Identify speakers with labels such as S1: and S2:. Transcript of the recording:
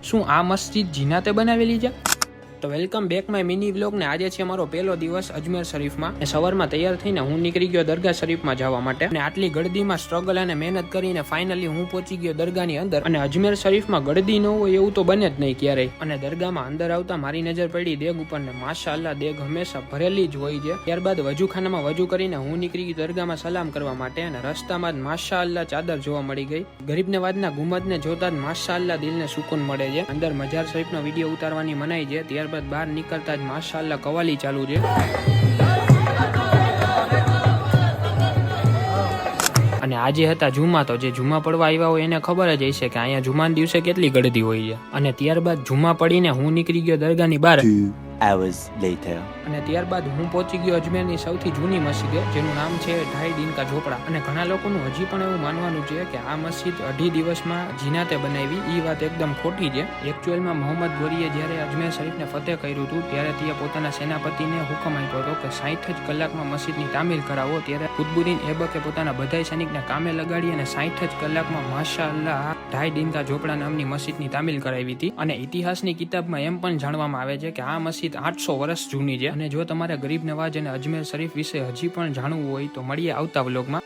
S1: શું આ મસ્જિદ જીનાતે બનાવેલી છે? તો welcome back my mini vlog ને આજે છે મારો પહેલો દિવસ અજમેર શરીફમાં. સવારમાં તૈયાર થઈને હું નીકળી ગયો દરગાહ શરીફમાં જવા માટે અને આટલી ગળદીમાં સ્ટ્રગલ અને મહેનત કરીને ફાઇનલી હું પહોંચી ગયો દરગાહની અંદર. અને અજમેર શરીફમાં ગળદી ન હોય એવું તો બને જ નહીં ક્યારેય. અને દરગાહમાં અંદર આવતા મારી નજર પડી દેગ ઉપર ને માશાઅલ્લાહ દેગ હંમેશા ભરેલી જ હોય છે. ત્યારબાદ વજુખાનામાં વજુ કરીને હું નીકળી ગયો દરગાહમાં સલામ કરવા માટે અને રસ્તામાં જ માશાઅલ્લાહ ચાદર જોવા મળી ગઈ. ગરીબ નવાજના ગુંબદને જોતા જ માશાઅલ્લાહ દિલને સુકૂન મળે છે. અંદર મજાર શરીફનો વિડીયો ઉતારવાની મનાઈ છે. ત્યારબાદ બહાર નીકળતા જ માશાઅલ્લાહ કવાલી ચાલુ છે. અને આજે હતા જુમા, તો જે જુમા પડવા આવ્યા હોય એને ખબર જ હશે કે અહીંયા જુમાના દિવસે કેટલી ગળદી હોય છે. અને ત્યારબાદ જુમા પડીને હું નીકળી ગયો દરગાહની બહાર.
S2: 2 hours later.
S1: અને ત્યારબાદ હું પહોંચી ગયો અજમેરની સૌથી જૂની મસ્જિદ જેનું નામ છે ઢાઈ દિનકા ઝોપડા. અને ઘણા લોકોનું હજી પણ એવું માનવાનું છે કે આ મસ્જિદ 2.5 દિવસમાં જીનાતે બનાવી. એ વાત એકદમ ખોટી છે. એકચ્યુઅલમાં મોહમ્મદ ગોરીએ જ્યારે અજમેર શરીફને ફતેહ કર્યું હતું ત્યારે તે પોતાના સેનાપતિને હુકમ આપ્યો હતો કે 60 જ કલાકમાં મસ્જિદની તામીર કરાવો. ત્યારે કુતબુદ્દીન એબકે પોતાના બધા સૈનિકને કામે લગાડી અને 60 જ કલાકમાં માશાઅલ્લાહ ઢાઈ દિનકા ઝોપડા નામની મસ્જિદની તામીર કરાવી હતી. અને ઇતિહાસની કિતાબમાં એમ પણ જાણવામાં આવે છે કે આ મસ્જિદ 800 વર્ષ જૂની છે. અને જો તમારે ગરીબ નવાજ અને અજમેર શરીફ વિશે હજી પણ જાણવું હોય તો મળીએ આવતા વ્લોગમાં.